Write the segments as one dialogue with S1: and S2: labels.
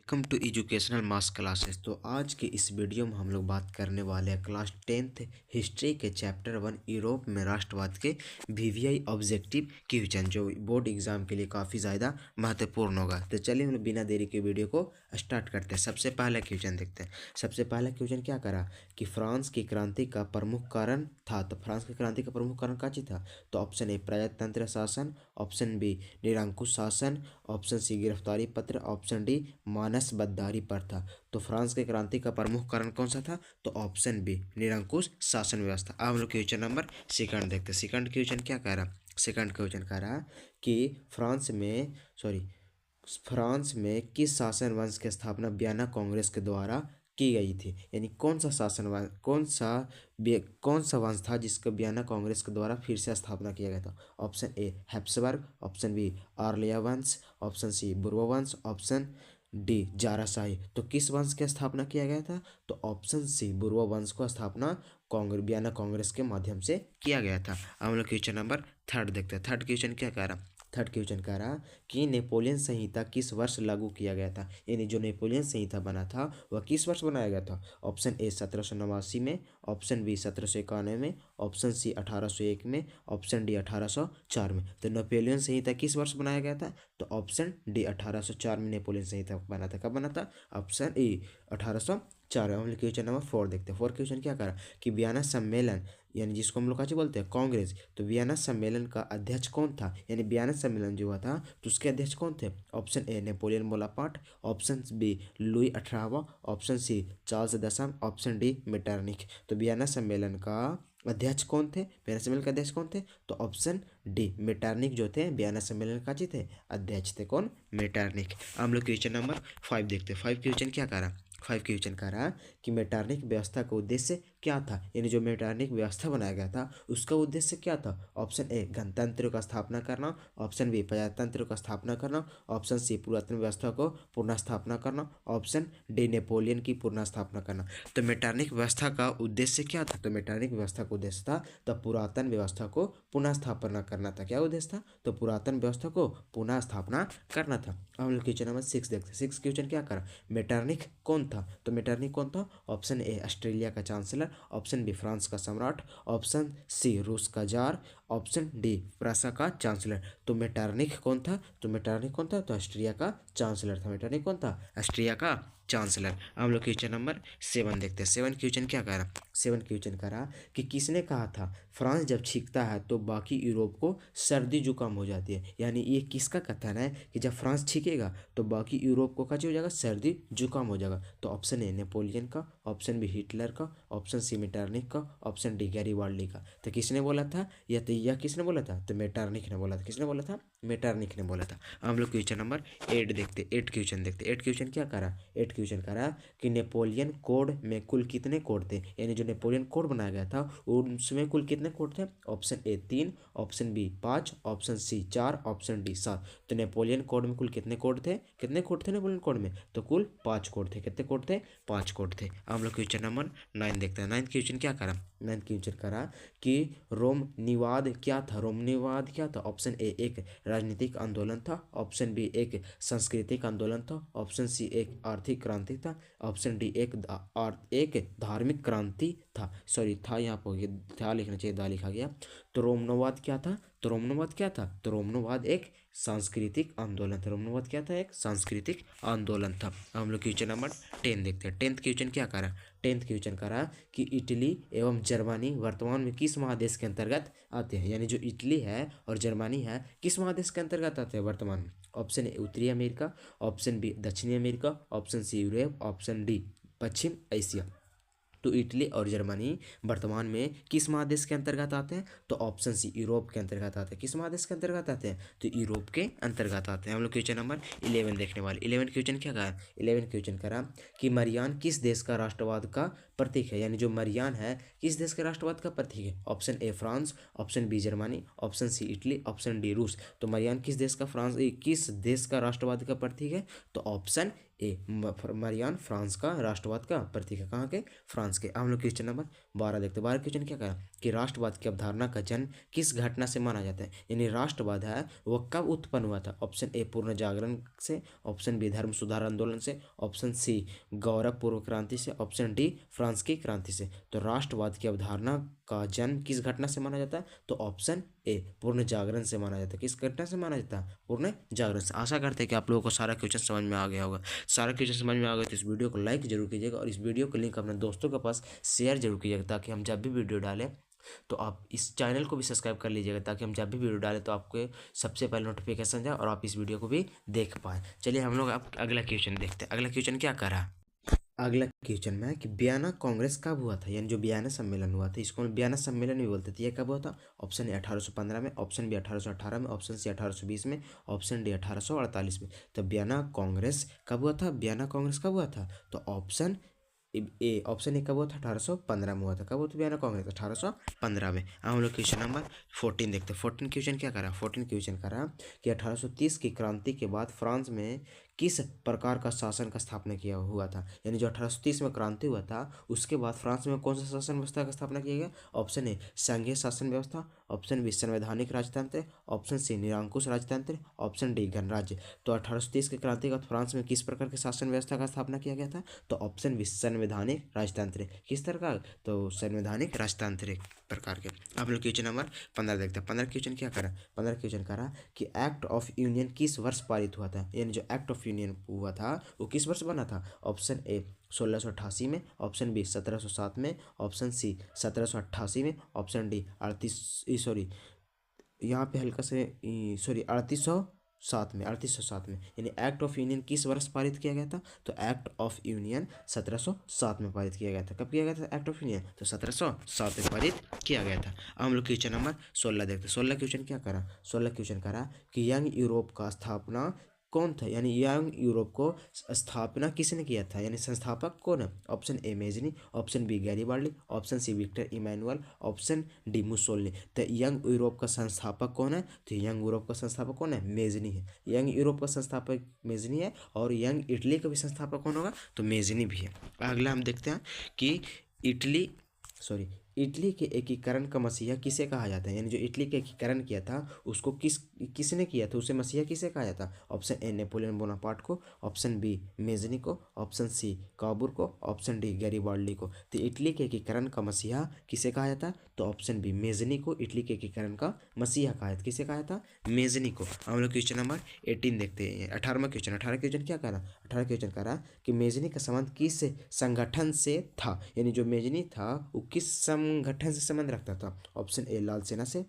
S1: Welcome to educational mass classes. तो आज के इस वीडियो में हम लोग बात करने वाले हैं क्लास 10th हिस्ट्री के चैप्टर 1 यूरोप में राष्ट्रवाद के वीवीआई ऑब्जेक्टिव क्वेश्चन, जो बोर्ड एग्जाम के लिए काफ़ी ज़्यादा महत्वपूर्ण होगा। तो चलिए हम लोग बिना देरी के वीडियो को स्टार्ट करते हैं। सबसे पहला क्वेश्चन देखते हैं। सबसे पहला क्वेश्चन क्या करा कि फ्रांस की क्रांति का प्रमुख कारण था। तो फ्रांस की क्रांति का प्रमुख कारण क्या चीज़ था? तो ऑप्शन ए प्रजातंत्र शासन, ऑप्शन बी निरंकुश शासन, ऑप्शन सी गिरफ्तारी पत्र, ऑप्शन डी मानस बद्दारी प्रथा। तो फ्रांस के क्रांति का प्रमुख कारण कौन सा था? तो ऑप्शन बी निरंकुश शासन व्यवस्था। अब हम लोग क्वेश्चन नंबर सेकंड देखते हैं। सेकंड क्वेश्चन क्या कह रहा? सेकंड क्वेश्चन कह रहा कि फ्रांस में किस शासन वंश की स्थापना वियना कांग्रेस के द्वारा की गई थी? यानी कौन सा शासन वंश, कौन सा वंश था जिसका वियना कांग्रेस के द्वारा फिर से स्थापना किया गया था? Option A Habsburg, option B आर्लिया वंश, ऑप्शन सी बुर्बो वंश, ऑप्शन डी जाराशाही। तो किस वंश की स्थापना किया गया था? तो ऑप्शन सी बुर्बो वंश को स्थापना वियना कांग्रेस के माध्यम से किया गया था। हम लोग क्वेश्चन नंबर थर्ड देखते हैं। थर्ड क्वेश्चन क्या कह रहा? थर्ड क्वेश्चन कह रहा कि नेपोलियन संहिता किस वर्ष लागू किया गया था? यानी जो नेपोलियन संहिता बना था वह किस वर्ष बनाया गया था? ऑप्शन ए 1789 में, ऑप्शन बी 1791 में, ऑप्शन सी 1801 में, ऑप्शन डी 1804 में। तो नेपोलियन संहिता किस वर्ष बनाया गया था? तो ऑप्शन डी 1804 में नेपोलियन संहिता बना था। कब बना था? ऑप्शन ए 1804। हम लोग क्वेश्चन नंबर 4 देखते हैं। 4 क्वेश्चन क्या करा कि वियना सम्मेलन, यानी जिसको हम लोग क्या बोलते हैं कांग्रेस, तो वियना सम्मेलन का अध्यक्ष कौन था? यानी वियना सम्मेलन जो हुआ था तो उसके अध्यक्ष कौन थे? Option A Napoleon Bonaparte, option B Louis 18वां, ऑप्शन सी चार्ल्स दसम, ऑप्शन डी मेटरनिख। तो वियना सम्मेलन का अध्यक्ष कौन थे? वियना सम्मेलन के अध्यक्ष कौन थे? तो ऑप्शन डी मेटरनिख जो थे वियना सम्मेलन का जी थे अध्यक्ष थे। कौन? मेटरनिख। हम लोग क्वेश्चन नंबर 5 देखते हैं। 5 क्वेश्चन क्या करा? 5 क्वेश्चन कह रहा कि मेटरनिख व्यवस्था का उद्देश्य क्या था? यानी जो मेटरनिख व्यवस्था बनाया गया था उसका उद्देश्य क्या था? ऑप्शन ए गणतंत्र का स्थापना करना, ऑप्शन बी प्रजातंत्र का स्थापना करना, ऑप्शन सी पुरातन व्यवस्था को पुनः स्थापना करना, ऑप्शन डी नेपोलियन की पुनः स्थापना करना। तो मेटरनिख व्यवस्था का उद्देश्य क्या था? तो मेटरनिख व्यवस्था का उद्देश्य था तो पुरातन व्यवस्था को पुनः स्थापना करना था। क्या उद्देश्य था? तो पुरातन व्यवस्था को पुनः स्थापना करना था। हम लोग क्वेश्चन नंबर 6 देखते हैं। 6 क्वेश्चन क्या करा? मेटरनिख कौन था? तो मेटरनिख कौन था? ऑप्शन ए ऑस्ट्रेलिया का चांसलर, ऑप्शन बी फ्रांस का सम्राट, ऑप्शन सी रूस का जार, ऑप्शन डी प्रूसिया का चांसलर। तो मेटरनिख कौन था? तो मेटरनिख कौन था? तो ऑस्ट्रिया का चांसलर था। मेटरनिख कौन था? ऑस्ट्रिया का चांसलर। हम लोग क्वेश्चन नंबर 7 देखते हैं। 7 क्वेश्चन क्या कह रहा? 7 क्वेश्चन कह रहा कि किसने कहा था फ्रांस जब छींकता है तो बाकी यूरोप को सर्दी जुकाम हो जाती है? यानी ये किसका कथन है कि जब फ्रांस छींकेगा तो बाकी यूरोप को क्या हो जाएगा? सर्दी जुकाम हो जाएगा। तो ऑप्शन ए नेपोलियन का, ऑप्शन बी हिटलर का, ऑप्शन सी मेटरनिख का, ऑप्शन डी गैरीबाल्डी का। तो किसने बोला था? यह किसने बोला था? तो मेटरनिख ने बोला था। किसने बोला था? मेटरनिख ने बोला था। हम लोग क्वेश्चन नंबर 8 देखते। 8 क्वेश्चन देखते। 8 क्वेश्चन क्या करा? 8 क्वेश्चन करा कि नेपोलियन कोड में कुल कितने कोड थे? यानी जो नेपोलियन कोड बनाया गया था उसमें कुल कितने कोड थे? Option A 3, option B 5, option C 4, option D 7। तो नेपोलियन कोड में कुल कितने कोड थे? कितने कोड थे नेपोलियन कोड में? तो कुल 5 कोड थे। कितने कोड थे? 5 कोड थे। हम लोग क्वेश्चन नंबर 9 देखते हैं। 9 क्वेश्चन क्या करा? 9 क्वेश्चन करा कि रोमनिवाद क्या था? रोमनिवाद क्या था? ऑप्शन ए एक राजनीतिक आंदोलन था, ऑप्शन बी एक सांस्कृतिक आंदोलन था, ऑप्शन सी एक आर्थिक क्रांति था, ऑप्शन डी एक धार्मिक क्रांति था। सॉरी था यहाँ पर था लिखना चाहिए, दा लिखा गया। तो रोमनवाद क्या था? तो रोमनवाद क्या था? तो रोमनवाद एक सांस्कृतिक आंदोलन था। रोमनवाद क्या था? एक सांस्कृतिक आंदोलन था। हम लोग क्वेश्चन नंबर 10 देखते हैं। 10th क्वेश्चन क्या करा? 10th क्वेश्चन करा कि इटली एवं जर्मनी वर्तमान में किस महादेश के अंतर्गत आते हैं? यानी जो इटली है और जर्मनी है किस महादेश के अंतर्गत आते हैं वर्तमान में? ऑप्शन ए उत्तरी अमेरिका, ऑप्शन बी दक्षिणी America, option C Europe, option D पश्चिम एशिया। तो इटली और जर्मनी वर्तमान में किस महादेश के अंतर्गत आते हैं? तो ऑप्शन सी यूरोप के अंतर्गत आते हैं। किस महादेश के अंतर्गत आते हैं? तो यूरोप के अंतर्गत आते हैं। हम लोग क्वेश्चन नंबर 11 देखने वाले। 11 क्वेश्चन क्या कहा? 11 क्वेश्चन करा कि मरियान किस देश का राष्ट्रवाद का प्रतीक है, यानी जो मरियान है किस देश के राष्ट्रवाद का प्रतीक है? Option A France, option B Germany, option C Italy, option D रूस। तो मरियान किस देश का किस देश का राष्ट्रवाद का प्रतीक है? तो ऑप्शन ए मरियान फ्रांस का राष्ट्रवाद का प्रतीक है। कहाँ के? फ्रांस के। हम लोग क्वेश्चन नंबर 12 देखते हैं। 12 क्वेश्चन क्या कहा कि राष्ट्रवाद की अवधारणा का जन्म किस घटना से माना जाता है? यानी राष्ट्रवाद है वह कब उत्पन्न हुआ था? ऑप्शन ए पूर्ण जागरण से, ऑप्शन बी धर्म सुधार आंदोलन से, ऑप्शन सी गौरव पूर्व क्रांति से, ऑप्शन डी फ्रांस की क्रांति से। तो राष्ट्रवाद की अवधारणा का जन्म किस घटना से माना जाता है? तो ऑप्शन ए पूर्ण जागरण से माना जाता है। किस घटना से माना जाता है? पूर्ण जागरण से। आशा करते हैं कि आप लोगों को सारा क्वेश्चन समझ में आ गया होगा। सारा क्वेश्चन समझ में आ गया तो इस वीडियो को लाइक जरूर कीजिएगा और इस वीडियो का लिंक अपने दोस्तों के पास शेयर जरूर कीजिएगा, ताकि हम जब भी वीडियो डालें तो आप इस चैनल को भी सब्सक्राइब कर लीजिएगा, ताकि हम जब भी वीडियो डालें तो आपको सबसे पहले नोटिफिकेशन जाए और आप इस वीडियो को भी देख पाएँ। चलिए हम लोग अब अगला क्वेश्चन देखते हैं। अगला क्वेश्चन क्या कर रहा है? अगला क्वेश्चन में है कि वियना कांग्रेस कब हुआ था? यानी जो वियना सम्मेलन हुआ था, इसको वियना सम्मेलन भी बोलते थे। ये कब हुआ था? ऑप्शन ए 1815 में, ऑप्शन बी 1818 में, ऑप्शन सी 1820 में, ऑप्शन डी 1848 में। तो वियना कांग्रेस कब हुआ था? वियना कांग्रेस कब हुआ था? तो ऑप्शन ऑप्शन ए कब हुआ था? 1815 में हुआ था। कब हुआ था वियना कांग्रेस? 1815 में। हम लोग क्वेश्चन नंबर 14 देखते हैं। 14 क्वेश्चन क्या करा? 14 क्वेश्चन करा कि 1830 की क्रांति के बाद फ्रांस में किस प्रकार का शासन का स्थापना किया हुआ था? यानी जो 1830 में क्रांति हुआ था उसके बाद फ्रांस में कौन सा शासन व्यवस्था का स्थापना किया गया? ऑप्शन ए संघीय शासन व्यवस्था, ऑप्शन बी संवैधानिक राजतंत्र, ऑप्शन सी निरंकुश राजतंत्र, ऑप्शन डी गणराज्य। तो 1830 की क्रांति के बाद फ्रांस में किस प्रकार के शासन व्यवस्था का स्थापना किया गया था? तो ऑप्शन बी संवैधानिक राजतंत्र। किस तरह का? तो संवैधानिक राजतांत्रिक प्रकार के। आप लोग क्वेश्चन नंबर 15 देखते हैं। 15 क्वेश्चन क्या करा? 15 क्वेश्चन करा कि एक्ट ऑफ यूनियन किस वर्ष पारित हुआ था? यानी जो एक्ट ऑफ यूनियन हुआ था वो किस वर्ष बना था? ऑप्शन ए 1688 में, ऑप्शन बी 1707 में, ऑप्शन सी 1788 में, ऑप्शन डी 38 यहाँ पे हल्का से 3807 में, 3807 में। यानी एक्ट ऑफ यूनियन किस वर्ष पारित किया गया था? तो एक्ट ऑफ यूनियन 1707 में पारित किया गया था। कब किया गया था एक्ट ऑफ यूनियन? तो 1707 में पारित किया गया था। अब हम लोग क्वेश्चन नंबर 16 देखते हैं। 16 क्वेश्चन क्या करा? 16 क्वेश्चन करा कि यंग यूरोप का स्थापना कौन था? यानी यंग यूरोप को स्थापना किसने किया था? यानी संस्थापक कौन है? Option A Mazzini, option B Garibaldi, option C Victor Emmanuel, option D Mussolini. तो यंग यूरोप का संस्थापक कौन है? तो यंग यूरोप का संस्थापक कौन है? मेजनी है। यंग यूरोप का संस्थापक मेजनी है और यंग इटली का भी संस्थापक कौन होगा? तो मेजनी भी है। अगला हम देखते हैं कि इटली के एकीकरण का मसीहा किसे कहा जाता है? यानी जो इटली का एकीकरण किया था उसको किसने किया था? उसे मसीहा किसे कहा जाता? ऑप्शन ए नेपोलियन बोनापार्ट को, ऑप्शन बी मेजनी को, ऑप्शन सी काबूर को, ऑप्शन डी गैरिबाल्डी को। तो इटली के एकीकरण का मसीहा किसे कहा जाता? तो ऑप्शन बी मेजनी को इटली के एकीकरण का मसीहा कहा जाता। किसे कहा जाता? मेजनी को। हम लोग क्वेश्चन नंबर 18 देखते हैं। 18वां क्वेश्चन। 18 क्वेश्चन क्या करा? 18 क्वेश्चन करा कि मेजनी का संबंध किस संगठन से था? यानी जो मेजनी था वो किस संगठन से संबंध रखता था? ऑप्शन ए लाल सेना से,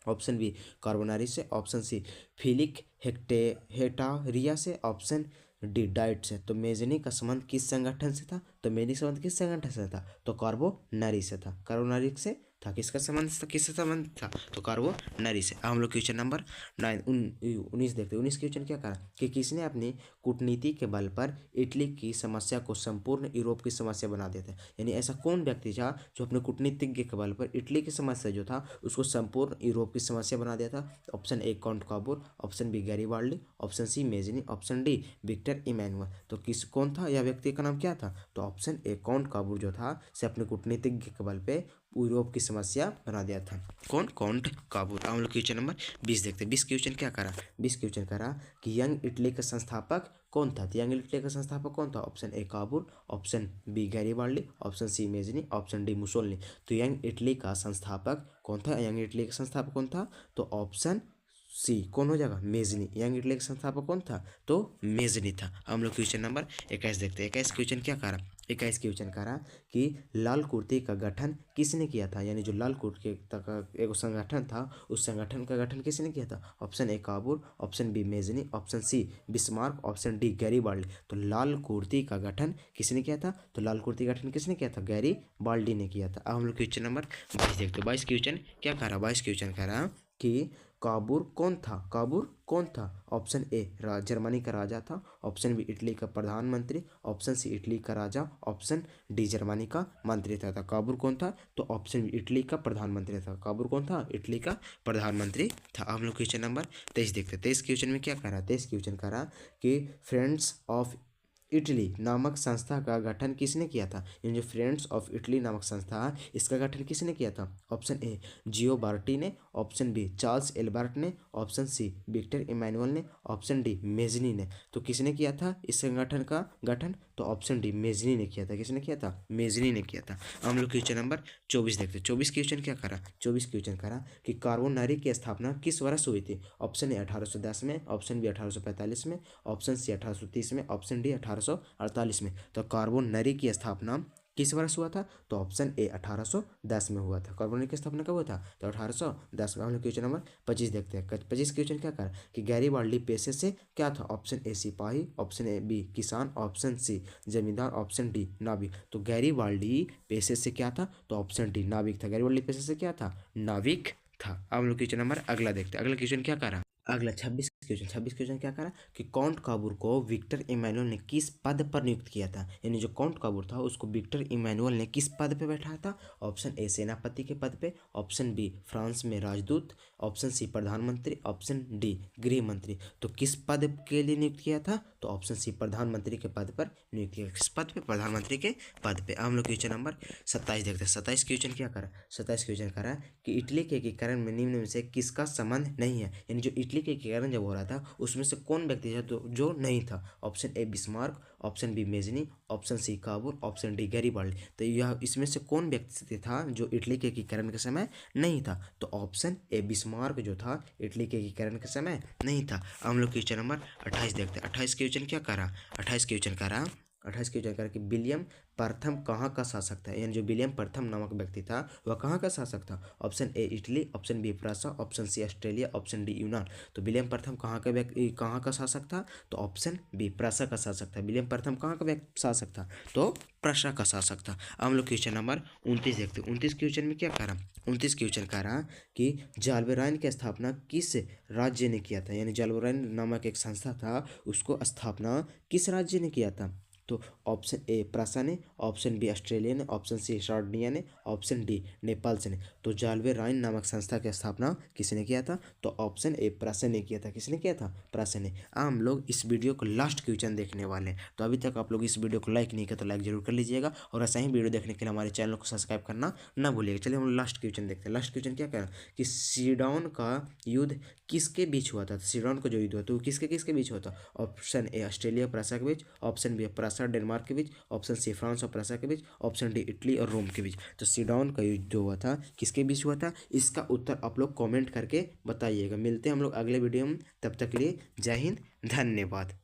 S1: ऑप्शन बी कार्बोनारी से, ऑप्शन सी फिलिक हेटारिया से, ऑप्शन डी डाइट से। तो मेजनी का संबंध किस संगठन से था? तो मेजनी का संबंध किस संगठन से था? तो कार्बोनारी से था। कार्बोनारी से था। किसका संबंध था? किससे संबंध था? तो कार्बोनारी से। अब हम लोग क्वेश्चन नंबर 19 देखते हैं। 19 क्वेश्चन क्या करा कि किसने अपनी कूटनीति के बल पर इटली की समस्या को संपूर्ण यूरोप की समस्या बना दिया था? यानी ऐसा कौन व्यक्ति था जो अपने कूटनीतिज्ञ के बल पर इटली की समस्या जो था उसको संपूर्ण यूरोप की समस्या बना दिया था? Option A Count Cavour, option B Garibaldi, option C Mazzini, option D Victor Emmanuel. तो कौन था? यह व्यक्ति का नाम क्या था? तो ऑप्शन ए काउंट काबूर जो था से अपने कूटनीतिज्ञ के बल पे यूरोप की समस्या बना दिया था। कौन? काउंट काबूर। हम लोग क्वेश्चन नंबर 20 देखते हैं। 20 क्वेश्चन क्या करा? 20 क्वेश्चन करा कि यंग इटली का संस्थापक कौन था? तो यंग इटली का संस्थापक कौन था? Option A Cavour, option B Garibaldi, option C Mazzini, option D Mussolini. तो यंग इटली का संस्थापक कौन था? यंग इटली का संस्थापक कौन था? तो ऑप्शन सी कौन हो जाएगा? मेजनी। यंग इटली का संस्थापक कौन था? तो मेजनी था। हम लोग क्वेश्चन नंबर 21 देखते हैं। 21 क्वेश्चन क्या करा? 21 क्वेश्चन करा कि लाल कुर्ती का गठन किसने किया था? यानी जो लाल कुर्ती का एक संगठन था उस संगठन का गठन किसने किया था? Option A Cavour, option B Mazzini, option C Bismarck, option D Garibaldi. तो लाल कुर्ती का गठन किसने किया था? तो लाल कुर्ती का गठन किसने किया था? गैरिबाल्डी ने किया था। अब हम लोग क्वेश्चन नंबर 22 देखते हैं। 22 क्वेश्चन क्या करा? 22 क्वेश्चन करा कि काबूर कौन था? काबूर कौन था? ऑप्शन ए जर्मनी का राजा था, ऑप्शन बी इटली का प्रधानमंत्री, ऑप्शन सी इटली का राजा, ऑप्शन डी जर्मनी का मंत्री था। काबूर कौन था? तो ऑप्शन बी इटली का प्रधानमंत्री था। काबूर कौन था? इटली का प्रधानमंत्री था। हम लोग क्वेश्चन नंबर 23 देखते हैं। 23 क्वेश्चन में क्या कह रहा है? 23 क्वेश्चन कह रहा कि फ्रेंड्स ऑफ इटली नामक संस्था का गठन किसने किया था? ये जो फ्रेंड्स ऑफ इटली नामक संस्था है, इसका गठन किसने किया था? ऑप्शन ए जियो बार्टी ने, ऑप्शन बी चार्ल्स एल्बर्ट ने, ऑप्शन सी विक्टर इमैनुअल ने, ऑप्शन डी मेजनी ने। तो किसने किया था इस संगठन का गठन? तो ऑप्शन डी मेजनी ने किया था। किसने किया था? मेजनी ने किया था। हम लोग क्वेश्चन नंबर 24 देखते हैं। 24 क्वेश्चन क्या करा? 24 क्वेश्चन करा कि कार्बोनरी की स्थापना किस वर्ष हुई थी? ऑप्शन ए 1810 में, ऑप्शन बी 1845 में, ऑप्शन सी 1830 में, ऑप्शन डी 1848 में। तो कार्बोनरी की स्थापना किस वर्ष हुआ था? तो ऑप्शन ए 1810 में हुआ था। कार्बोनरी की स्थापना कब हुआ था? तो 1810 में। हम लोग क्वेश्चन नंबर 25 देखते हैं। 25 क्वेश्चन क्या कर कि गैरीबाल्डी पेशे से क्या था? ऑप्शन ए सिपाही, ऑप्शन ए बी किसान, ऑप्शन सी जमींदार, ऑप्शन डी नाविक। तो गैरीबाल्डी पेशे से क्या था? तो ऑप्शन डी नाविक था। गैरीबाल्डी पेशे से क्या था? नाविक था। अब हम लोग क्वेश्चन नंबर अगला देखते हैं। अगला क्वेश्चन क्या कर रहा? अगला 26 क्वेश्चन क्या करा कि काउंट काबूर को विक्टर इमैनुअल ने किस पद पर नियुक्त किया था? यानी जो काउंट काबूर था उसको विक्टर इमैनुअल ने किस पद पे बैठाया था? ऑप्शन ए सेनापति के पद पे, ऑप्शन बी फ्रांस में राजदूत, ऑप्शन सी प्रधानमंत्री, ऑप्शन डी गृह मंत्री। तो किस पद के लिए नियुक्त किया था? तो ऑप्शन सी प्रधानमंत्री के पद पर नियुक्त किया। किस पद पे? प्रधानमंत्री के पद पे। हम लोग क्वेश्चन नंबर 27 देखते हैं। 27 क्वेश्चन क्या करा? 27 क्वेश्चन करा कि इटली के एकीकरण में निम्न में से किसका संबंध नहीं है? यानी जो इटली के एकीकरण जब हो रहा था उसमें से कौन व्यक्ति था जो नहीं था? Option A Bismarck, option B Mazzini, option C Cavour, option D Garibaldi. तो यह इसमें से कौन व्यक्ति था जो इटली के एकीकरण के समय नहीं था? तो ऑप्शन ए बिस्मार्क जो था इटली के एकीकरण के समय नहीं था। हम लोग क्वेश्चन नंबर 28 देखते हैं। 28 क्वेश्चन क्या करा? 28 क्वेश्चन करा 28 क्वेश्चन करा कि विलियम प्रथम कहाँ का शासक था? यानी जो विलियम प्रथम नामक व्यक्ति था वह कहाँ का शासक था? Option A Italy, option B France, option C Australia, option D यूनान। तो विलियम प्रथम कहाँ का शासक था? तो ऑप्शन बी प्रासा का शासक था। विलियम प्रथम कहाँ का शासक था? तो प्रासा का शासक था। हम लोग क्वेश्चन नंबर 29 देखते हैं। 29 क्वेश्चन में क्या करा? 29 क्वेश्चन करा कि जाल्बेराइन की स्थापना किस राज्य ने किया था? यानी जाल्बेराइन नामक एक संस्था था, उसको स्थापना किस राज्य ने किया था? तो ऑप्शन ए प्रासा ने, ऑप्शन बी ऑस्ट्रेलिया ने, ऑप्शन सी सार्डिनिया ने, ऑप्शन डी नेपाल से ने। तो जाल्बेराइन नामक संस्था की स्थापना किसने किया था? तो ऑप्शन ए प्रासा ने किया था। किसने किया था? प्रासा ने। हम लोग इस वीडियो को लास्ट क्वेश्चन देखने वाले हैं, तो अभी तक आप लोग इस वीडियो को लाइक नहीं किया तो लाइक जरूर कर लीजिएगा, और ऐसा ही वीडियो देखने के लिए हमारे चैनल को सब्सक्राइब करना ना भूलिएगा। चलिए हम लास्ट क्वेश्चन देखते हैं। लास्ट क्वेश्चन क्या कह रहा है कि सीडॉन का युद्ध किसके बीच हुआ था? सीडॉन का जो युद्ध हुआ तो किसके बीच हुआ था? ऑप्शन ए ऑस्ट्रेलिया प्रासा के बीच, ऑप्शन बी प्रासा डेनमार्क के बीच, ऑप्शन सी फ्रांस और प्रासा के बीच, ऑप्शन डी इटली और रोम के बीच। तो सीडॉन का युद्ध जो हुआ था किसके बीच हुआ था? इसका उत्तर आप लोग कमेंट करके बताइएगा। मिलते हैं हम लोग अगले वीडियो में, तब तक के लिए जय हिंद, धन्यवाद।